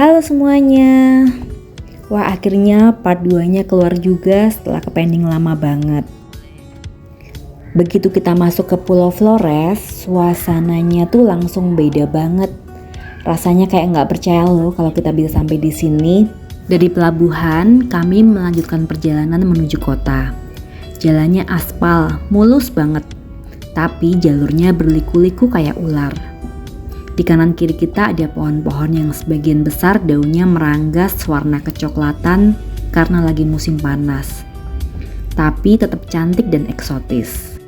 Halo semuanya. Wah, akhirnya part 2-nya keluar juga setelah ke-pending lama banget. Begitu kita masuk ke Pulau Flores, suasananya tuh langsung beda banget. Rasanya kayak nggak percaya loh kalau kita bisa sampai di sini. Dari pelabuhan, kami melanjutkan perjalanan menuju kota. Jalannya aspal, mulus banget. Tapi jalurnya berliku-liku kayak ular. Di kanan kiri kita ada pohon-pohon yang sebagian besar daunnya meranggas warna kecoklatan karena lagi musim panas. Tapi tetap cantik dan eksotis.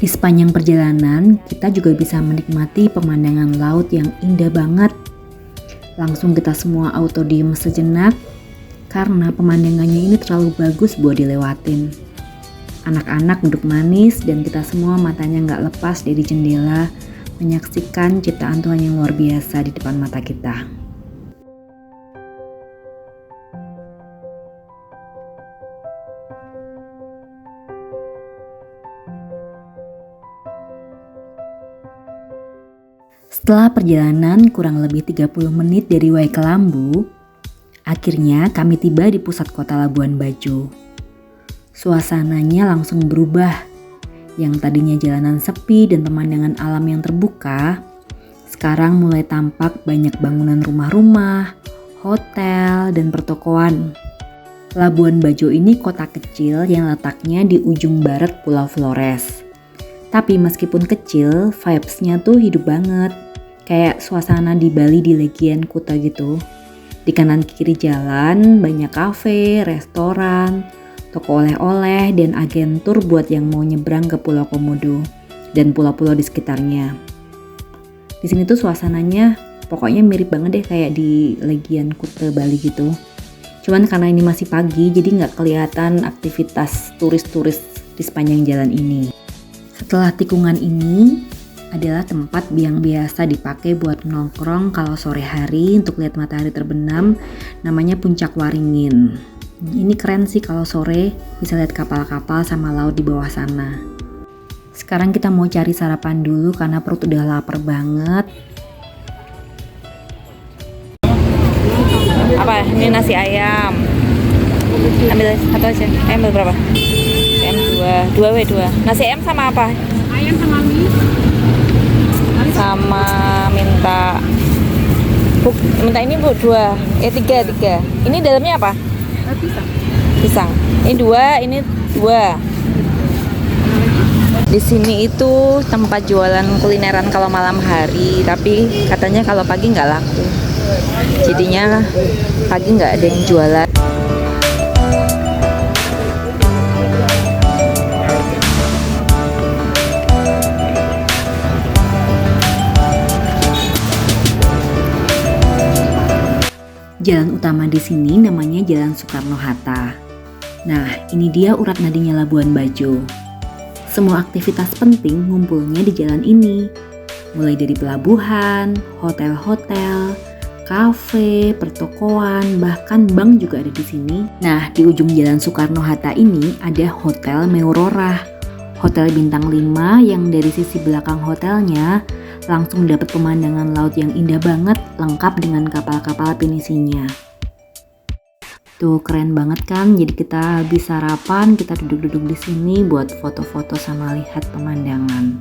Di sepanjang perjalanan, kita juga bisa menikmati pemandangan laut yang indah banget. Langsung kita semua auto diem sejenak karena pemandangannya ini terlalu bagus buat dilewatin. Anak-anak duduk manis dan kita semua matanya nggak lepas dari jendela menyaksikan ciptaan Tuhan yang luar biasa di depan mata kita. Setelah perjalanan kurang lebih 30 menit dari Waikelambu, akhirnya kami tiba di pusat kota Labuan Bajo. Suasananya langsung berubah. Yang tadinya jalanan sepi dan pemandangan alam yang terbuka, sekarang mulai tampak banyak bangunan rumah-rumah, hotel, dan pertokoan. Labuan Bajo ini kota kecil yang letaknya di ujung barat Pulau Flores. Tapi meskipun kecil, vibes-nya tuh hidup banget. Kayak suasana di Bali di Legian Kuta gitu. Di kanan kiri jalan banyak kafe, restoran, toko oleh-oleh, dan agen tur buat yang mau nyebrang ke Pulau Komodo dan pulau-pulau di sekitarnya. Di sini tuh suasananya pokoknya mirip banget deh kayak di Legian Kuta Bali gitu. Cuman karena ini masih pagi jadi nggak kelihatan aktivitas turis-turis di sepanjang jalan ini. Setelah tikungan ini adalah tempat yang biasa dipakai buat nongkrong kalau sore hari untuk lihat matahari terbenam, namanya Puncak Waringin. Ini keren sih kalau sore bisa lihat kapal-kapal sama laut di bawah sana. Sekarang kita mau cari sarapan dulu karena perut udah lapar banget. Apa? Ini nasi ayam. Ambil satu aja. Ambil berapa? Ayam 2. Nasi ayam sama apa? Ayam sama mie. Sama minta ini Bu 2. 3. Ini dalamnya apa? Pisang. Ini 2, ini 2. Di sini itu tempat jualan kulineran kalau malam hari, tapi katanya kalau pagi nggak laku. Jadinya pagi nggak ada yang jualan. Jalan utama di sini namanya Jalan Soekarno-Hatta. Nah, ini dia urat nadinya Labuan Bajo. Semua aktivitas penting ngumpulnya di jalan ini. Mulai dari pelabuhan, hotel-hotel, kafe, pertokoan, bahkan bank juga ada di sini. Nah, di ujung Jalan Soekarno-Hatta ini ada Hotel Meurora. Hotel bintang 5 yang dari sisi belakang hotelnya langsung dapat pemandangan laut yang indah banget, lengkap dengan kapal-kapal pinisinya. Tuh keren banget kan? Jadi kita habis sarapan, kita duduk-duduk di sini buat foto-foto sama lihat pemandangan.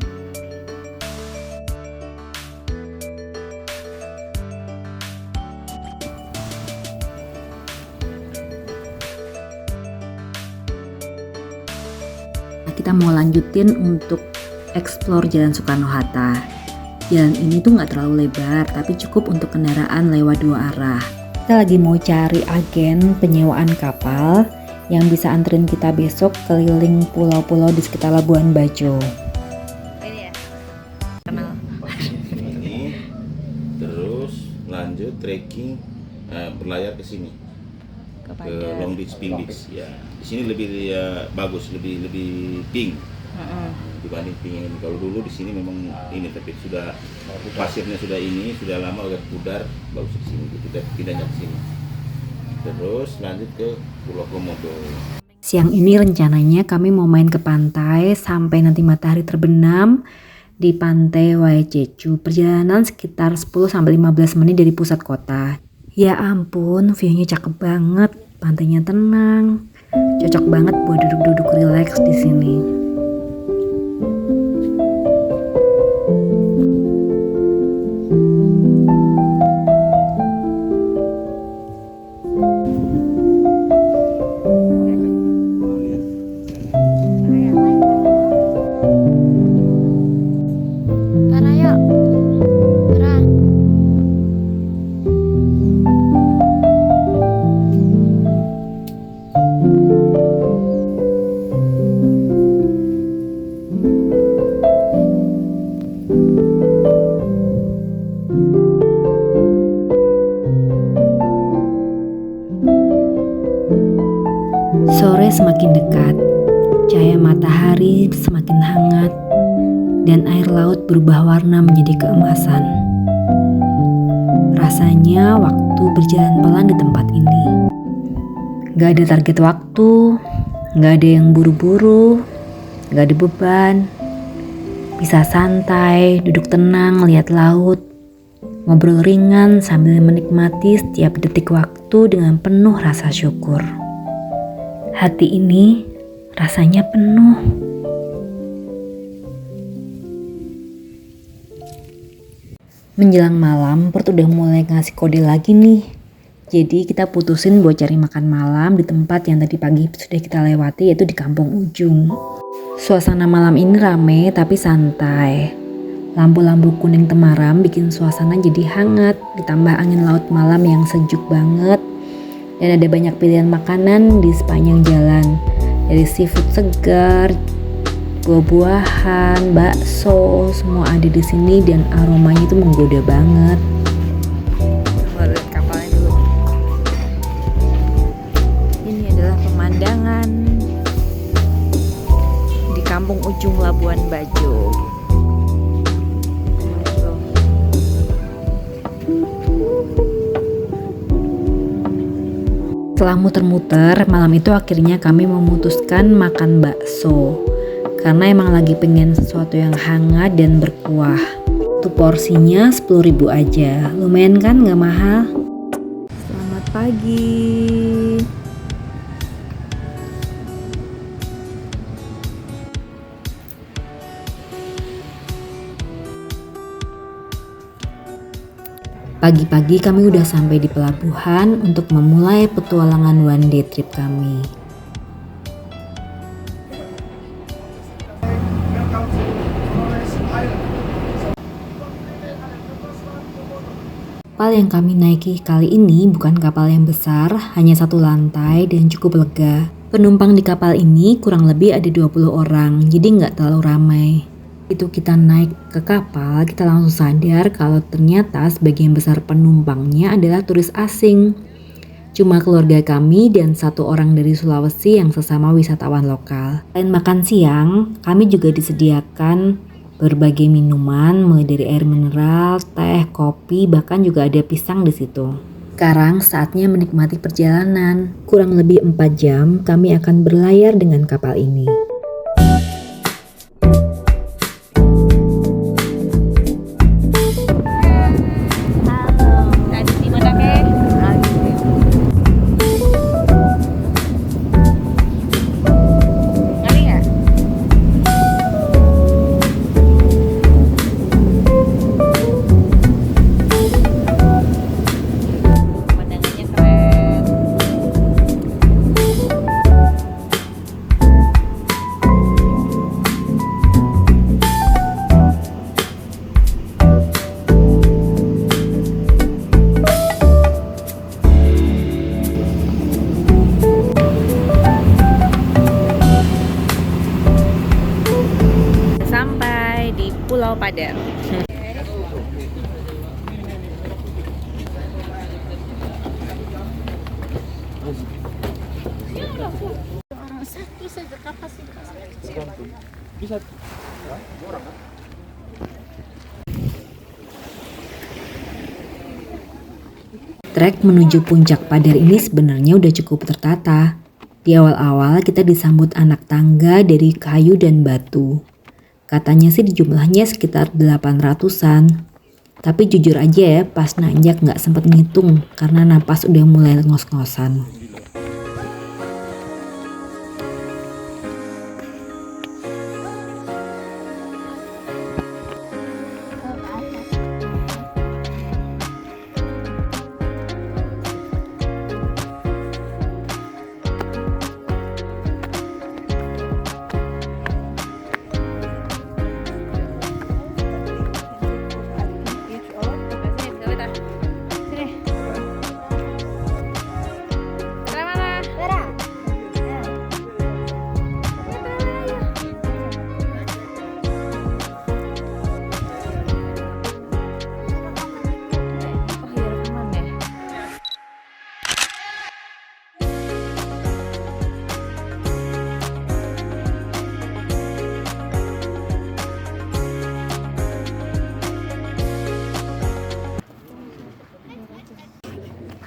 Nah, kita mau lanjutin untuk explore Jalan Soekarno-Hatta. Jalan ini tuh nggak terlalu lebar, tapi cukup untuk kendaraan lewat 2 arah. Kita lagi mau cari agen penyewaan kapal yang bisa anterin kita besok keliling pulau-pulau di sekitar Labuan Bajo. Ini ya, kenal. Ini, terus lanjut trekking berlayar ke sini, ke Long Beach, Pink Beach. Ya, di sini lebih bagus, lebih pink. Dibanding pink ini. Kalau dulu di sini memang ini, tapi sudah pasirnya sudah lama udah pudar, bagus di sini. Kita pindahnya ke sini. Terus lanjut ke Pulau Komodo. Siang ini rencananya kami mau main ke pantai sampai nanti matahari terbenam di pantai Waececu. Perjalanan sekitar 10-15 menit dari pusat kota. Ya ampun, view-nya cakep banget, pantainya tenang, cocok banget buat duduk-duduk rileks di sini. Tara yuk. Tara. Sore semakin dekat, cahaya matahari semakin hangat, dan air laut berubah warna menjadi keemasan. Rasanya waktu berjalan pelan di tempat ini. Gak ada target waktu, gak ada yang buru-buru, gak ada beban. Bisa santai, duduk tenang, lihat laut, ngobrol ringan sambil menikmati setiap detik waktu dengan penuh rasa syukur. Hati ini rasanya penuh. Menjelang malam, perut udah mulai ngasih kode lagi nih. Jadi kita putusin buat cari makan malam di tempat yang tadi pagi sudah kita lewati, yaitu di Kampung Ujung. Suasana malam ini rame tapi santai. Lampu-lampu kuning temaram bikin suasana jadi hangat, ditambah angin laut malam yang sejuk banget. Dan ada banyak pilihan makanan di sepanjang jalan. Dari seafood segar, buah-buahan, bakso, semua ada di sini dan aromanya itu menggoda banget. Lihat kapalnya dulu. Ini adalah pemandangan di Kampung Ujung Labuan Bajo. Setelah muter-muter, malam itu akhirnya kami memutuskan makan bakso. Karena emang lagi pengen sesuatu yang hangat dan berkuah. Itu porsinya 10.000 aja. Lumayan kan, gak mahal? Selamat pagi. Pagi-pagi kami udah sampai di pelabuhan untuk memulai petualangan one day trip kami. Kapal yang kami naiki kali ini bukan kapal yang besar, hanya satu lantai dan cukup lega. Penumpang di kapal ini kurang lebih ada 20 orang, jadi nggak terlalu ramai. Itu kita naik ke kapal, kita langsung sadar kalau ternyata sebagian besar penumpangnya adalah turis asing. Cuma keluarga kami dan satu orang dari Sulawesi yang sesama wisatawan lokal. Selain makan siang, kami juga disediakan berbagai minuman, mulai dari air mineral, teh, kopi, bahkan juga ada pisang di situ. Sekarang saatnya menikmati perjalanan. Kurang lebih 4 jam kami akan berlayar dengan kapal ini. Sampai di Pulau Padar. Trek menuju puncak Padar ini sebenarnya udah cukup tertata. Di awal-awal kita disambut anak tangga dari kayu dan batu. Katanya sih jumlahnya sekitar 800-an. Tapi jujur aja ya, pas nanjak nggak sempet ngitung karena napas udah mulai ngos-ngosan.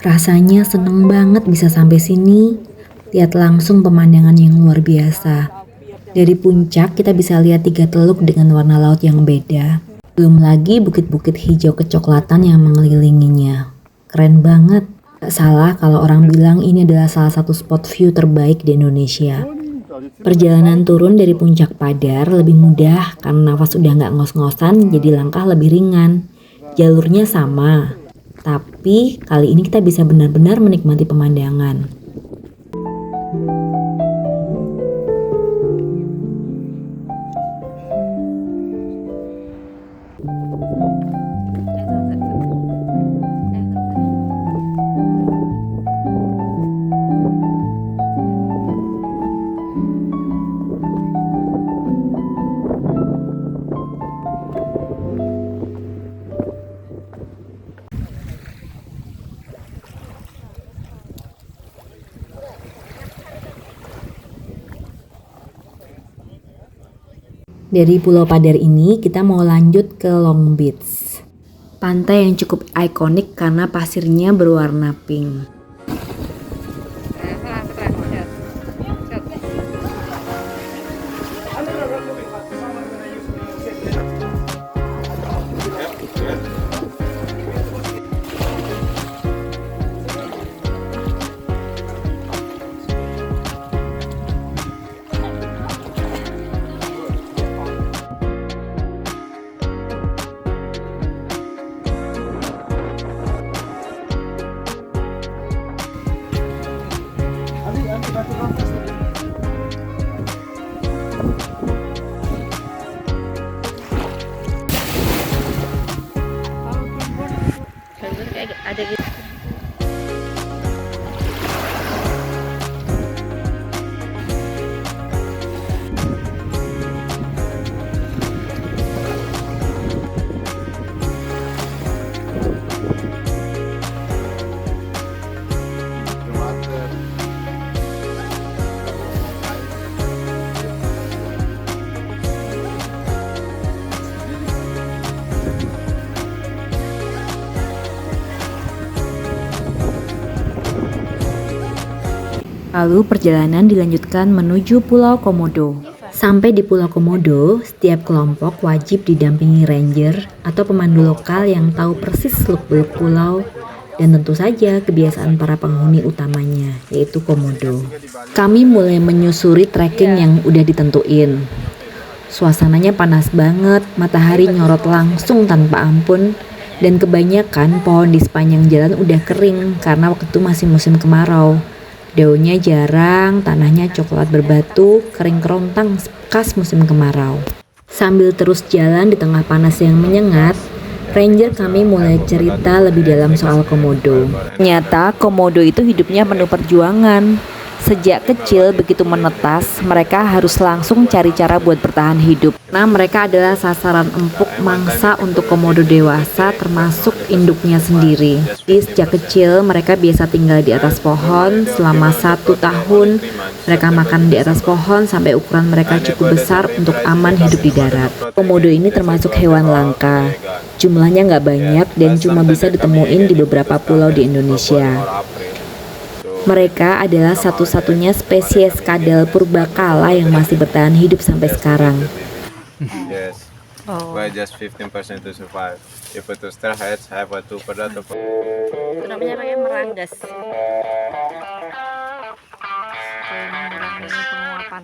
Rasanya seneng banget bisa sampai sini. Lihat langsung pemandangan yang luar biasa. Dari puncak kita bisa lihat 3 teluk dengan warna laut yang beda. Belum lagi bukit-bukit hijau kecoklatan yang mengelilinginya. Keren banget. Gak salah kalau orang bilang ini adalah salah satu spot view terbaik di Indonesia. Perjalanan turun dari puncak Padar lebih mudah karena nafas udah gak ngos-ngosan, jadi langkah lebih ringan. Jalurnya sama, tapi kali ini kita bisa benar-benar menikmati pemandangan. Dari Pulau Padar ini kita mau lanjut ke Long Beach. Pantai yang cukup ikonik karena pasirnya berwarna pink. Ada gitu. Lalu perjalanan dilanjutkan menuju Pulau Komodo. Sampai di Pulau Komodo, setiap kelompok wajib didampingi ranger atau pemandu lokal yang tahu persis seluk-beluk pulau dan tentu saja kebiasaan para penghuni utamanya, yaitu Komodo. Kami mulai menyusuri trekking yang udah ditentuin. Suasananya panas banget, matahari nyorot langsung tanpa ampun, dan kebanyakan pohon di sepanjang jalan udah kering karena waktu itu masih musim kemarau. Daunnya jarang, tanahnya coklat berbatu, kering kerontang khas musim kemarau. Sambil terus jalan di tengah panas yang menyengat, ranger kami mulai cerita lebih dalam soal Komodo. Ternyata Komodo itu hidupnya penuh perjuangan. Sejak kecil begitu menetas, mereka harus langsung cari cara buat bertahan hidup. Nah, mereka adalah sasaran empuk mangsa untuk komodo dewasa termasuk induknya sendiri. Jadi sejak kecil mereka biasa tinggal di atas pohon selama 1 tahun. Mereka makan di atas pohon sampai ukuran mereka cukup besar untuk aman hidup di darat. Komodo ini termasuk hewan langka. Jumlahnya nggak banyak dan cuma bisa ditemuin di beberapa pulau di Indonesia. Mereka adalah satu-satunya spesies kadal purbakala yang masih bertahan hidup sampai sekarang. Oh. where just 15% to survive. If it was still heads, have a 2 predator. Itu namanya pakai meranggas. Supaya mengurangi penguapan.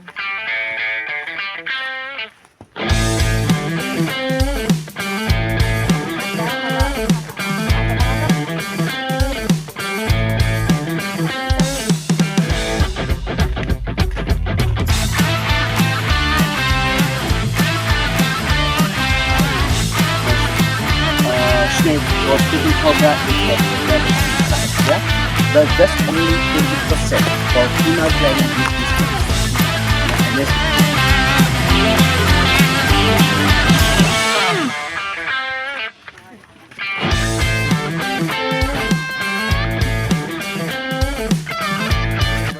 Snake or King Cobra is not very size, yeah? But just only 20% for female dragon is this size. And this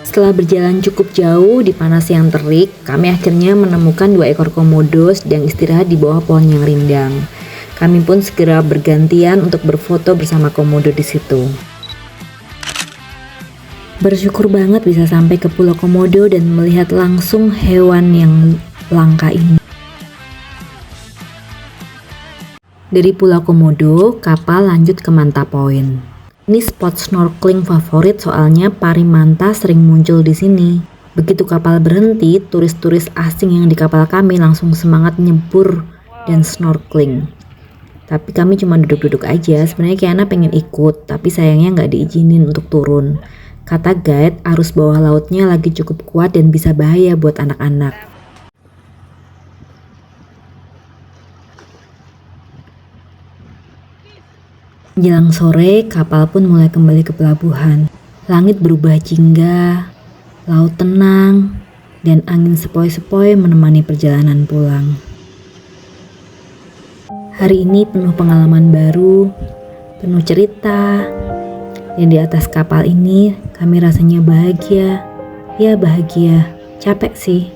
Setelah berjalan cukup jauh di panas yang terik, kami akhirnya menemukan 2 ekor komodo sedang istirahat di bawah pohon yang rindang. Kami pun segera bergantian untuk berfoto bersama komodo di situ. Bersyukur banget bisa sampai ke Pulau Komodo dan melihat langsung hewan yang langka ini. Dari Pulau Komodo, kapal lanjut ke Manta Point. Ini spot snorkeling favorit soalnya pari manta sering muncul di sini. Begitu kapal berhenti, turis-turis asing yang di kapal kami langsung semangat nyebur dan snorkeling. Tapi kami cuma duduk-duduk aja. Sebenarnya Kiana pengen ikut, tapi sayangnya nggak diizinin untuk turun. Kata guide, arus bawah lautnya lagi cukup kuat dan bisa bahaya buat anak-anak. Jelang sore, kapal pun mulai kembali ke pelabuhan. Langit berubah jingga, laut tenang, dan angin sepoi-sepoi menemani perjalanan pulang. Hari ini penuh pengalaman baru, penuh cerita, dan di atas kapal ini kami rasanya bahagia. Ya bahagia, capek sih,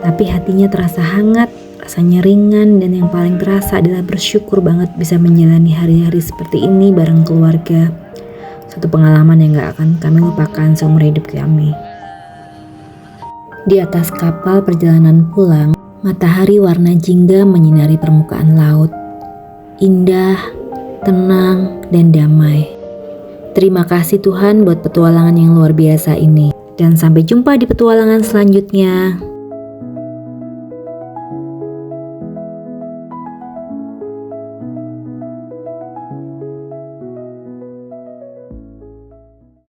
tapi hatinya terasa hangat. Rasanya ringan dan yang paling terasa adalah bersyukur banget bisa menjalani hari-hari seperti ini bareng keluarga. Suatu pengalaman yang gak akan kami lupakan seumur hidup kami. Di atas kapal perjalanan pulang, matahari warna jingga menyinari permukaan laut. Indah, tenang, dan damai. Terima kasih Tuhan buat petualangan yang luar biasa ini. Dan sampai jumpa di petualangan selanjutnya.